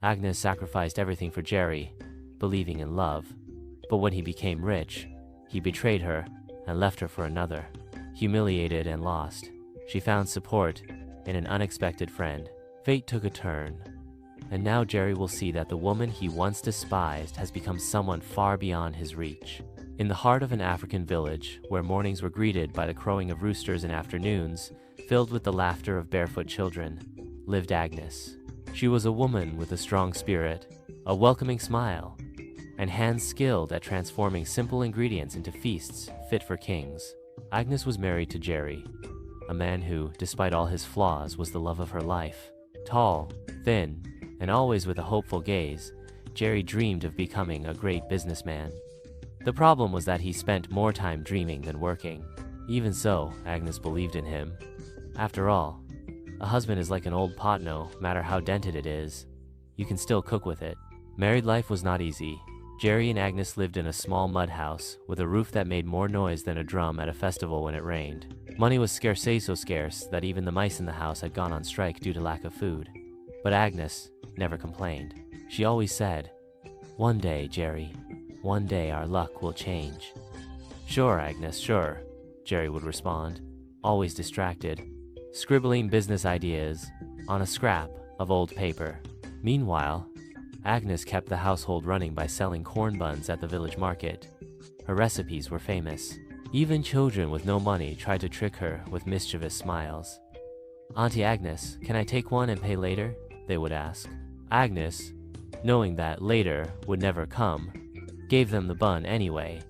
Agnes sacrificed everything for Jerry, believing in love. But when he became rich, he betrayed her and left her for another. Humiliated and lost, she found support in an unexpected friend. Fate took a turn, and now Jerry will see that the woman he once despised has become someone far beyond his reach. In the heart of an African village, where mornings were greeted by the crowing of roosters and afternoons filled with the laughter of barefoot children, lived Agnes. She was a woman with a strong spirit, a welcoming smile, and hands skilled at transforming simple ingredients into feasts fit for kings. Agnes was married to Jerry, a man who, despite all his flaws, was the love of her life. Tall, thin, and always with a hopeful gaze, Jerry dreamed of becoming a great businessman. The problem was that he spent more time dreaming than working. Even so, Agnes believed in him. After all, a husband is like an old pot, no matter how dented it is, you can still cook with it. Married life was not easy. Jerry and Agnes lived in a small mud house with a roof that made more noise than a drum at a festival when it rained. Money was scarce, so scarce that even the mice in the house had gone on strike due to lack of food. But Agnes never complained. She always said, "One day, Jerry, one day our luck will change." "Sure, Agnes, sure," Jerry would respond, always distracted, scribbling business ideas on a scrap of old paper. Meanwhile, Agnes kept the household running by selling corn buns at the village market. Her recipes were famous. Even children with no money tried to trick her with mischievous smiles. "Auntie Agnes, can I take one and pay later?" they would ask. Agnes, knowing that later would never come, gave them the bun anyway.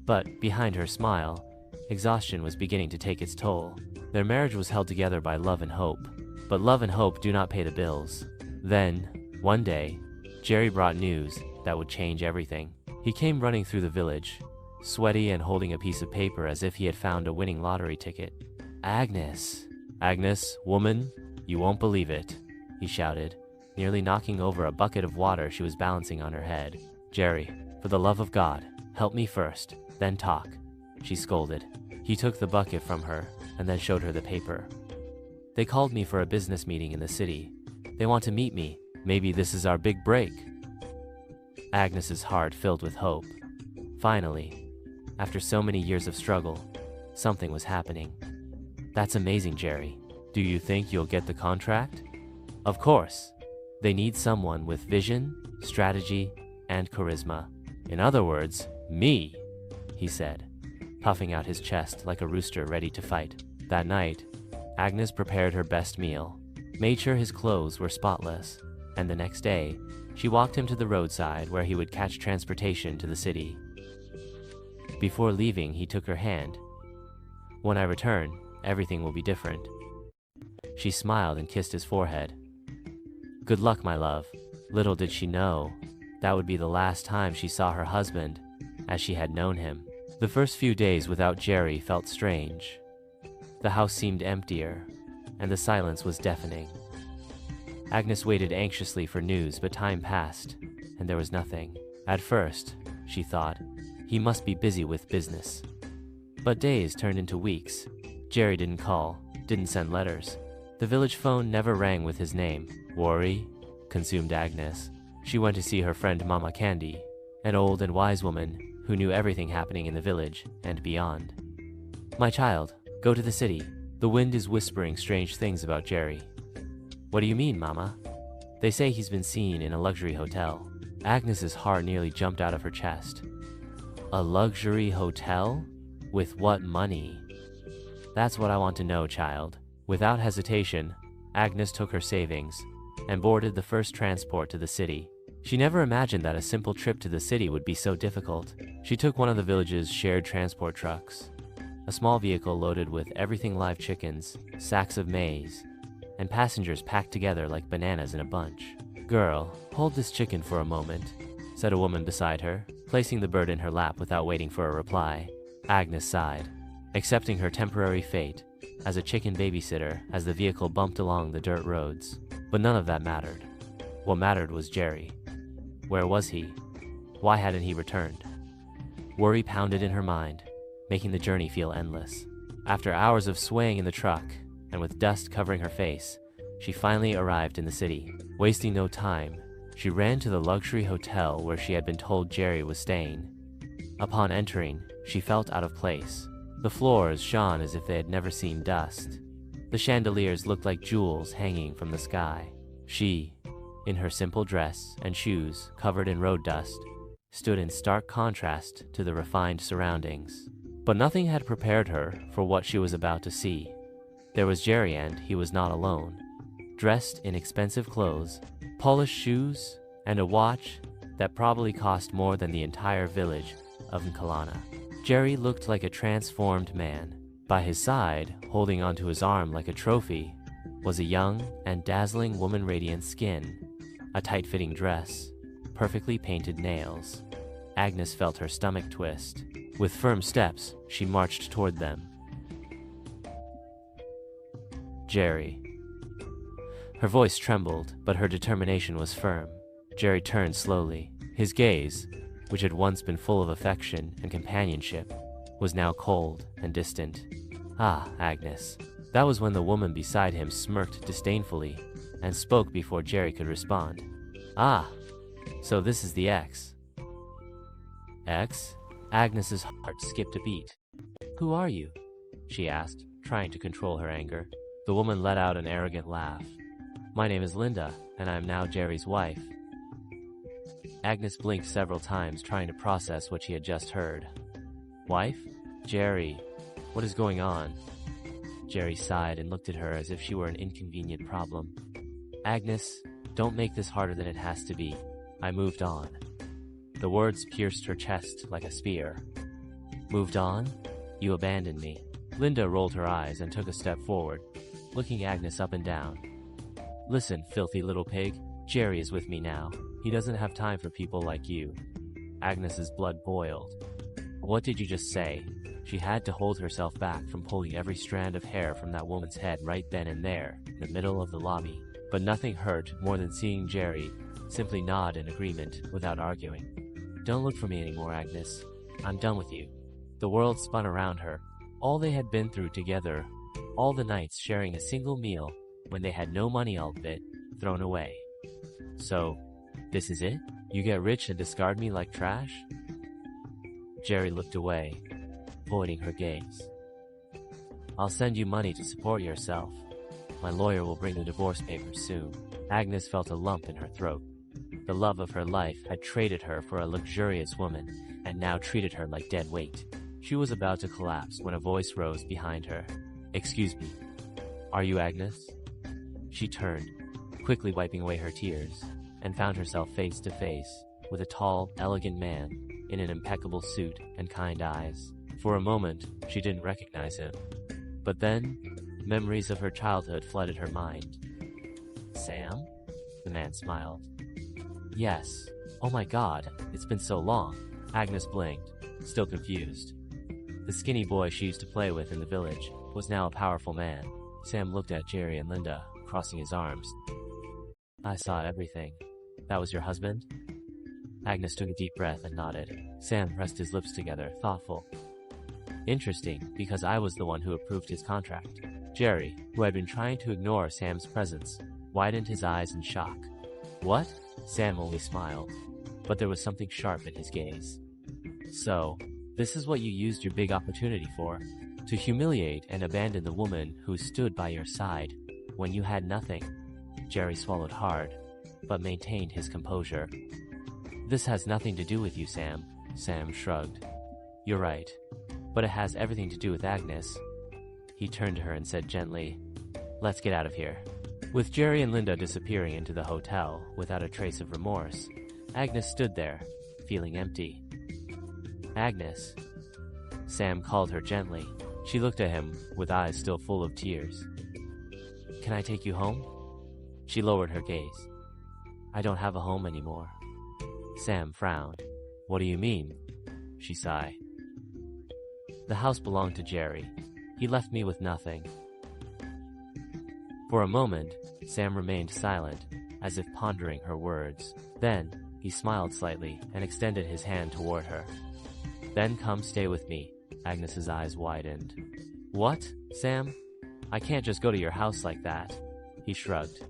But behind her smile, exhaustion was beginning to take its toll. Their marriage was held together by love and hope, but love and hope do not pay the bills. Then, one day, Jerry brought news that would change everything. He came running through the village, sweaty and holding a piece of paper as if he had found a winning lottery ticket. "Agnes, Agnes, woman, you won't believe it," he shouted, nearly knocking over a bucket of water she was balancing on her head. "Jerry, for the love of God, help me first, then talk," she scolded. He took the bucket from her and then showed her the paper. "They called me for a business meeting in the city. They want to meet me. Maybe this is our big break." Agnes's heart filled with hope. Finally, after so many years of struggle, something was happening. "That's amazing, Jerry. Do you think you'll get the contract?" "Of course. They need someone with vision, strategy, and charisma. In other words, me," he said, puffing out his chest like a rooster ready to fight. That night, Agnes prepared her best meal, made sure his clothes were spotless, and the next day, she walked him to the roadside where he would catch transportation to the city. Before leaving, he took her hand. "When I return, everything will be different." She smiled and kissed his forehead. "Good luck, my love." Little did she know that would be the last time she saw her husband as she had known him. The first few days without Jerry felt strange. The house seemed emptier, and the silence was deafening. Agnes waited anxiously for news, but time passed, and there was nothing. At first, she thought, he must be busy with business. But days turned into weeks. Jerry didn't call, didn't send letters. The village phone never rang with his name. Worry consumed Agnes. She went to see her friend Mama Candy, an old and wise woman who knew everything happening in the village and beyond. "My child, go to the city. The wind is whispering strange things about Jerry." "What do you mean, Mama?" "They say he's been seen in a luxury hotel." Agnes's heart nearly jumped out of her chest. A luxury hotel? With what money? "That's what I want to know, child." Without hesitation, Agnes took her savings and boarded the first transport to the city. She never imagined that a simple trip to the city would be so difficult. She took one of the village's shared transport trucks, a small vehicle loaded with everything live chickens, sacks of maize, and passengers packed together like bananas in a bunch. "Girl, hold this chicken for a moment," said a woman beside her, placing the bird in her lap without waiting for a reply. Agnes sighed, accepting her temporary fate as a chicken babysitter as the vehicle bumped along the dirt roads. But none of that mattered. What mattered was Jerry. Where was he? Why hadn't he returned? Worry pounded in her mind, making the journey feel endless. After hours of swaying in the truck, and with dust covering her face, she finally arrived in the city. Wasting no time, She ran to the luxury hotel where she had been told Jerry was staying. Upon entering, she felt out of place. The floors shone as if they had never seen dust. The chandeliers looked like jewels hanging from the sky. She, in her simple dress and shoes covered in road dust, stood in stark contrast to the refined surroundings. But nothing had prepared her for what she was about to see. There was Jerry, and he was not alone. Dressed in expensive clothes, polished shoes, and a watch that probably cost more than the entire village of Nkalana. Jerry looked like a transformed man. By his side, holding onto his arm like a trophy, was a young and dazzling woman, radiant skin, a tight-fitting dress, perfectly painted nails. Agnes felt her stomach twist. With firm steps, she marched toward them. Jerry. Her voice trembled, but her determination was firm. Jerry turned slowly. His gaze, which had once been full of affection and companionship, was now cold and distant. Ah, Agnes. That was when the woman beside him smirked disdainfully and spoke before Jerry could respond. Ah, so this is the ex. Ex? Agnes's heart skipped a beat. Who are you? She asked, trying to control her anger. The woman let out an arrogant laugh. My name is Linda, and I am now Jerry's wife. Agnes blinked several times, trying to process what she had just heard. Wife? Jerry, what is going on? Jerry sighed and looked at her as if she were an inconvenient problem. Agnes, don't make this harder than it has to be. I moved on. The words pierced her chest like a spear. Moved on? You abandoned me. Linda rolled her eyes and took a step forward, looking Agnes up and down. Listen, filthy little pig. Jerry is with me now. He doesn't have time for people like you. Agnes's blood boiled. What did you just say? She had to hold herself back from pulling every strand of hair from that woman's head right then and there, in the middle of the lobby. But nothing hurt more than seeing Jerry simply nod in agreement without arguing. Don't look for me anymore, Agnes. I'm done with you. The world spun around her. All they had been through together, all the nights sharing a single meal when they had no money, all of it thrown away. So, this is it? You get rich and discard me like trash? Jerry looked away, avoiding her gaze. I'll send you money to support yourself. My lawyer will bring the divorce papers soon. Agnes felt a lump in her throat. The love of her life had traded her for a luxurious woman, and now treated her like dead weight. She was about to collapse when a voice rose behind her. Excuse me, are you Agnes? She turned, quickly wiping away her tears, and found herself face to face with a tall, elegant man in an impeccable suit and kind eyes. For a moment, she didn't recognize him. But then, memories of her childhood flooded her mind. Sam? The man smiled. Yes. Oh my God, it's been so long. Agnes blinked, still confused. The skinny boy she used to play with in the village was now a powerful man. Sam looked at Jerry and Linda, crossing his arms. I saw everything. That was your husband? Agnes took a deep breath and nodded. Sam pressed his lips together, thoughtful. Interesting, because I was the one who approved his contract. Jerry, who had been trying to ignore Sam's presence, widened his eyes in shock. What? Sam only smiled, but there was something sharp in his gaze. So, this is what you used your big opportunity for? To humiliate and abandon the woman who stood by your side when you had nothing? Jerry swallowed hard, but maintained his composure. This has nothing to do with you, Sam. Sam shrugged. You're right, but it has everything to do with Agnes. He turned to her and said gently, Let's get out of here. With Jerry and Linda disappearing into the hotel without a trace of remorse, Agnes stood there, feeling empty. Agnes. Sam called her gently. She looked at him with eyes still full of tears. Can I take you home? She lowered her gaze. I don't have a home anymore. Sam frowned. What do you mean? She sighed. The house belonged to Jerry. He left me with nothing. For a moment, Sam remained silent, as if pondering her words. Then, he smiled slightly and extended his hand toward her. Then come stay with me. Agnes's eyes widened. What, Sam? I can't just go to your house like that. He shrugged.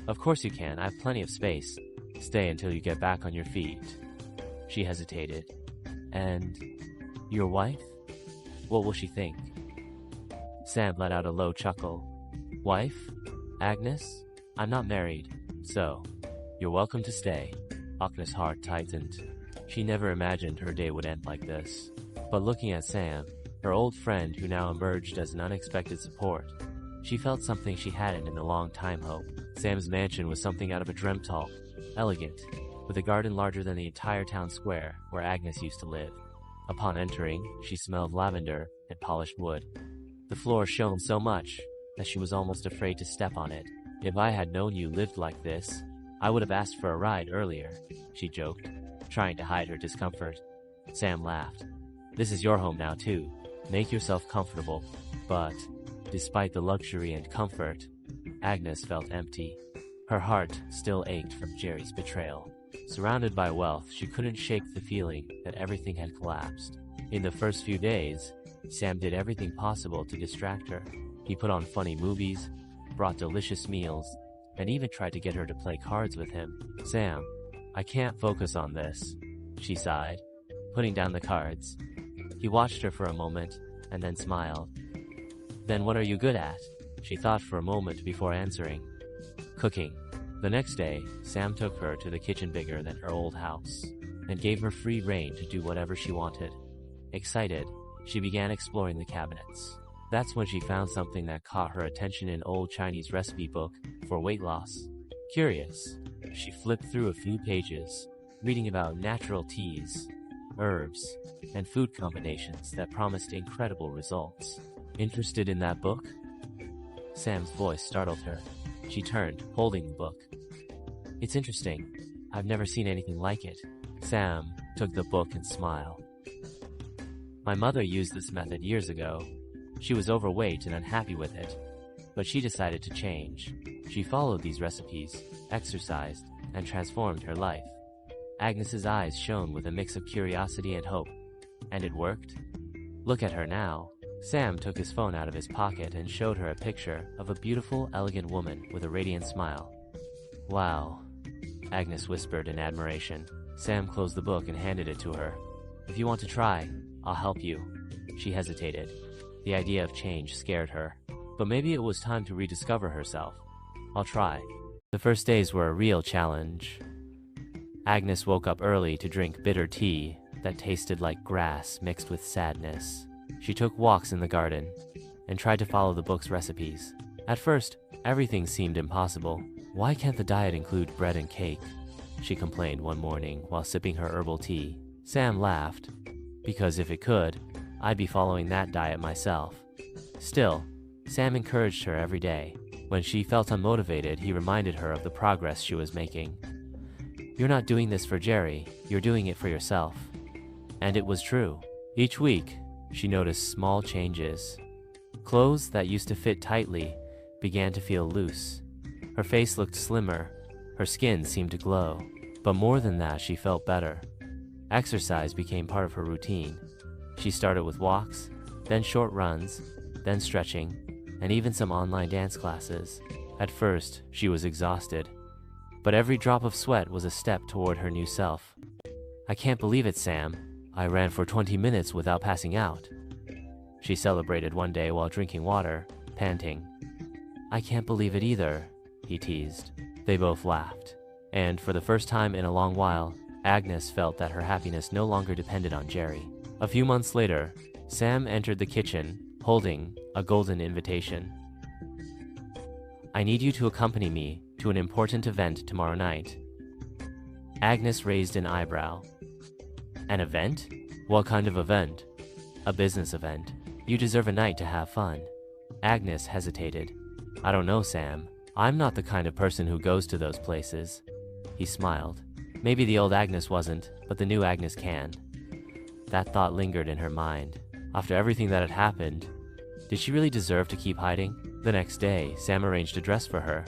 Of course you can, I have plenty of space. Stay until you get back on your feet. She hesitated. And your wife? What will she think? Sam let out a low chuckle. Wife? Agnes? I'm not married, so you're welcome to stay. Agnes' heart tightened. She never imagined her day would end like this. But looking at Sam, her old friend who now emerged as an unexpected support, she felt something she hadn't in a long time hope. Sam's mansion was something out of a dreamtall, elegant, with a garden larger than the entire town square where Agnes used to live. Upon entering, she smelled lavender and polished wood. The floor shone so much that she was almost afraid to step on it. If I had known you lived like this, I would have asked for a ride earlier, she joked, trying to hide her discomfort. Sam laughed. This is your home now too. Make yourself comfortable. But, despite the luxury and comfort, Agnes felt empty. Her heart still ached from Jerry's betrayal. Surrounded by wealth, she couldn't shake the feeling that everything had collapsed. In the first few days, Sam did everything possible to distract her. He put on funny movies, brought delicious meals, and even tried to get her to play cards with him. Sam, I can't focus on this, she sighed, putting down the cards. He watched her for a moment, and then smiled. Then what are you good at? She thought for a moment before answering. Cooking. The next day, Sam took her to the kitchen bigger than her old house, and gave her free rein to do whatever she wanted. Excited, she began exploring the cabinets. That's when she found something that caught her attention, in an old Chinese recipe book for weight loss. Curious, she flipped through a few pages, reading about natural teas, herbs, and food combinations that promised incredible results. Interested in that book? Sam's voice startled her. She turned, holding the book. It's interesting. I've never seen anything like it. Sam took the book and smiled. My mother used this method years ago. She was overweight and unhappy with it, but she decided to change. She followed these recipes, exercised, and transformed her life. Agnes's eyes shone with a mix of curiosity and hope. And it worked? Look at her now. Sam took his phone out of his pocket and showed her a picture of a beautiful, elegant woman with a radiant smile. Wow, Agnes whispered in admiration. Sam closed the book and handed it to her. If you want to try, I'll help you. She hesitated. The idea of change scared her, but maybe it was time to rediscover herself. I'll try. The first days were a real challenge. Agnes woke up early to drink bitter tea that tasted like grass mixed with sadness. She took walks in the garden and tried to follow the book's recipes. At first, everything seemed impossible. Why can't the diet include bread and cake? She complained one morning while sipping her herbal tea. Sam laughed, because if it could, I'd be following that diet myself. Still, Sam encouraged her every day. When she felt unmotivated, he reminded her of the progress she was making. You're not doing this for Jerry, you're doing it for yourself. And it was true. Each week, she noticed small changes. Clothes that used to fit tightly began to feel loose. Her face looked slimmer, her skin seemed to glow. But more than that, she felt better. Exercise became part of her routine. She started with walks, then short runs, then stretching, and even some online dance classes. At first, she was exhausted, but every drop of sweat was a step toward her new self. I can't believe it, Sam. I ran for 20 minutes without passing out. She celebrated one day while drinking water, panting. I can't believe it either, he teased. They both laughed, and for the first time in a long while, Agnes felt that her happiness no longer depended on Jerry. A few months later, Sam entered the kitchen, holding a golden invitation. I need you to accompany me to an important event tomorrow night. Agnes raised an eyebrow. An event? What kind of event? A business event. You deserve a night to have fun. Agnes hesitated. I don't know, Sam. I'm not the kind of person who goes to those places. He smiled. Maybe the old Agnes wasn't, but the new Agnes can. That thought lingered in her mind. After everything that had happened, did she really deserve to keep hiding? The next day, Sam arranged a dress for her.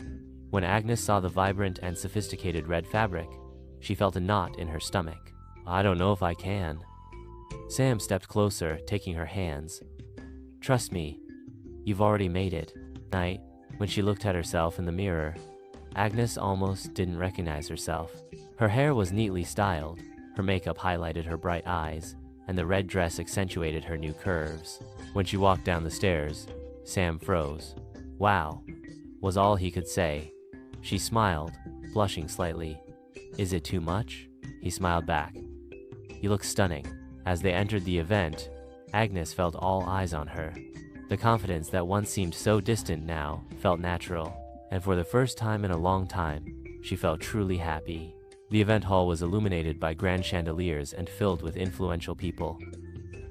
When Agnes saw the vibrant and sophisticated red fabric, she felt a knot in her stomach. I don't know if I can. Sam stepped closer, taking her hands. Trust me, you've already made it. Night, when she looked at herself in the mirror, Agnes almost didn't recognize herself. Her hair was neatly styled, her makeup highlighted her bright eyes, and the red dress accentuated her new curves. When she walked down the stairs, Sam froze. "Wow," was all he could say. She smiled, blushing slightly. "Is it too much?" He smiled back. "You look stunning." As they entered the event, Agnes felt all eyes on her. The confidence that once seemed so distant now felt natural, and for the first time in a long time, she felt truly happy. The event hall was illuminated by grand chandeliers and filled with influential people.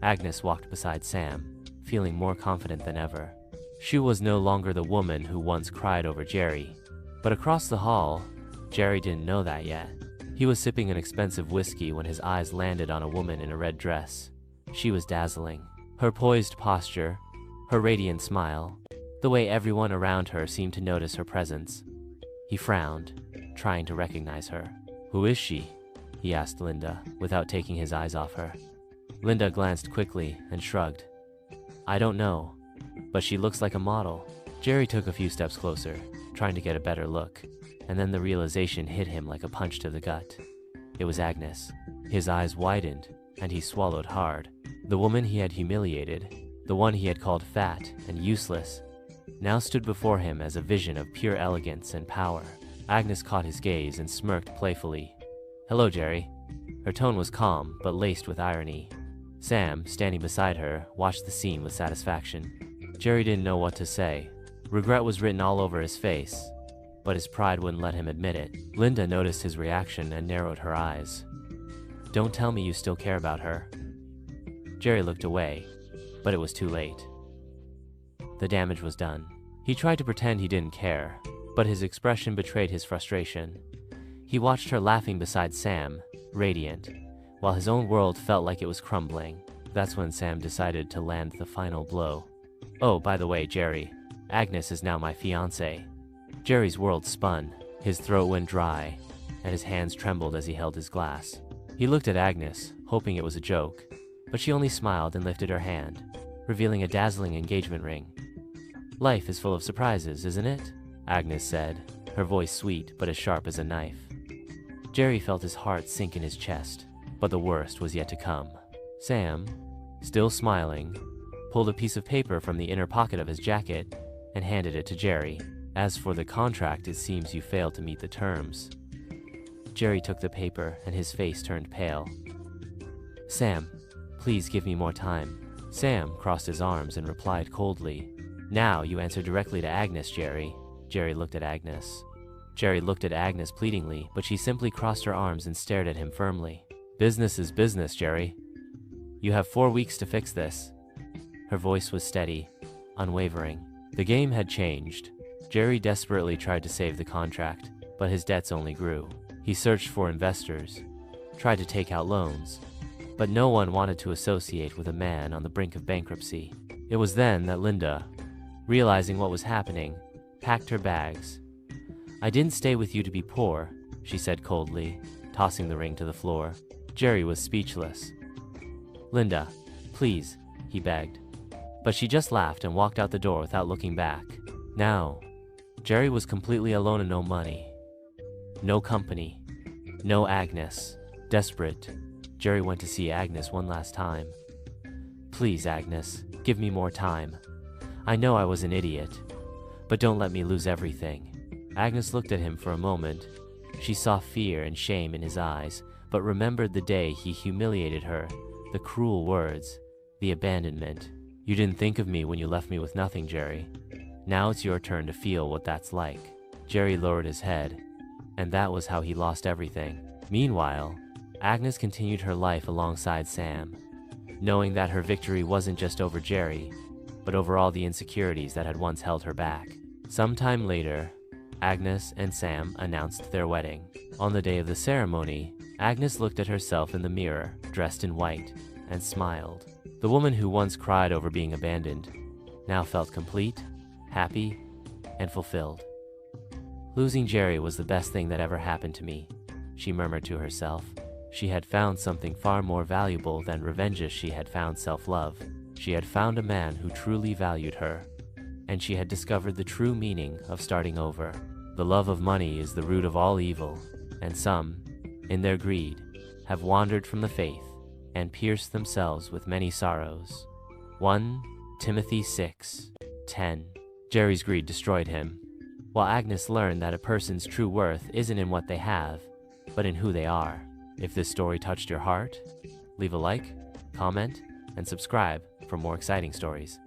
Agnes walked beside Sam, feeling more confident than ever. She was no longer the woman who once cried over Jerry. But across the hall, Jerry didn't know that yet. He was sipping an expensive whiskey when his eyes landed on a woman in a red dress. She was dazzling. Her poised posture, her radiant smile, the way everyone around her seemed to notice her presence. He frowned, trying to recognize her. "Who is she?" he asked Linda, without taking his eyes off her. Linda glanced quickly and shrugged. "I don't know, but she looks like a model." Jerry took a few steps closer, trying to get a better look, and then the realization hit him like a punch to the gut. It was Agnes. His eyes widened, and he swallowed hard. The woman he had humiliated, the one he had called fat and useless, now stood before him as a vision of pure elegance and power. Agnes caught his gaze and smirked playfully. "Hello, Jerry." Her tone was calm, but laced with irony. Sam, standing beside her, watched the scene with satisfaction. Jerry didn't know what to say. Regret was written all over his face, but his pride wouldn't let him admit it. Linda noticed his reaction and narrowed her eyes. "Don't tell me you still care about her." Jerry looked away, but it was too late. The damage was done. He tried to pretend he didn't care, but his expression betrayed his frustration. He watched her laughing beside Sam, radiant, while his own world felt like it was crumbling. That's when Sam decided to land the final blow. "Oh, by the way, Jerry, Agnes is now my fiancée." Jerry's world spun, his throat went dry, and his hands trembled as he held his glass. He looked at Agnes, hoping it was a joke, but she only smiled and lifted her hand, revealing a dazzling engagement ring. "Life is full of surprises, isn't it?" Agnes said, her voice sweet but as sharp as a knife. Jerry felt his heart sink in his chest, but the worst was yet to come. Sam, still smiling, pulled a piece of paper from the inner pocket of his jacket and handed it to Jerry. "As for the contract, it seems you failed to meet the terms." Jerry took the paper and his face turned pale. "Sam, please give me more time." Sam crossed his arms and replied coldly, "Now you answer directly to Agnes, Jerry." Jerry looked at Agnes. Jerry looked at Agnes pleadingly, but she simply crossed her arms and stared at him firmly. "Business is business, Jerry. You have 4 weeks to fix this." Her voice was steady, unwavering. The game had changed. Jerry desperately tried to save the contract, but his debts only grew. He searched for investors, tried to take out loans, but no one wanted to associate with a man on the brink of bankruptcy. It was then that Linda, realizing what was happening, packed her bags. "I didn't stay with you to be poor," she said coldly, tossing the ring to the floor. Jerry was speechless. "Linda, please," he begged. But she just laughed and walked out the door without looking back. Now, Jerry was completely alone and no money, no company, no Agnes. Desperate, Jerry went to see Agnes one last time. "Please, Agnes, give me more time. I know I was an idiot, but don't let me lose everything." Agnes looked at him for a moment. She saw fear and shame in his eyes, but remembered the day he humiliated her, the cruel words, the abandonment. "You didn't think of me when you left me with nothing, Jerry. Now it's your turn to feel what that's like." Jerry lowered his head, and that was how he lost everything. Meanwhile, Agnes continued her life alongside Sam, knowing that her victory wasn't just over Jerry, but over all the insecurities that had once held her back. Sometime later, Agnes and Sam announced their wedding. On the day of the ceremony, Agnes looked at herself in the mirror, dressed in white, and smiled. The woman who once cried over being abandoned now felt complete, happy, and fulfilled. "Losing Jerry was the best thing that ever happened to me," she murmured to herself. She had found something far more valuable than revenge. She had found self-love. She had found a man who truly valued her, and she had discovered the true meaning of starting over. The love of money is the root of all evil, and some, in their greed, have wandered from the faith and pierced themselves with many sorrows. 1 Timothy 6:10. Jerry's greed destroyed him, while Agnes learned that a person's true worth isn't in what they have, but in who they are. If this story touched your heart, leave a like, comment, and subscribe for more exciting stories.